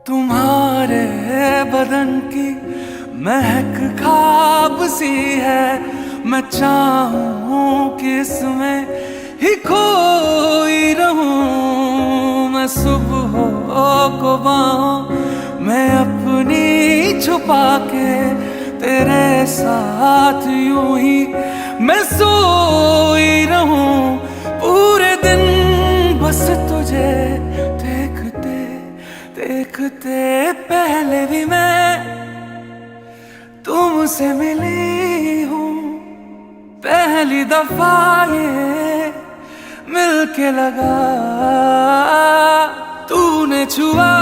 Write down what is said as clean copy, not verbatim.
तुम्हारे बदन की महक ख्वाब सी है। मैं चाहूं कि इसमें ही खोई रहूं। मैं सुबह को बाहों मैं अपनी छुपा के तेरे साथ यूं ही मैं सोई रहूं। पूरे दिन बस तुझे देखते देखते पहले भी मैं तुमसे मिली हूँ। पहली दफा ये मिलके लगा तूने छुआ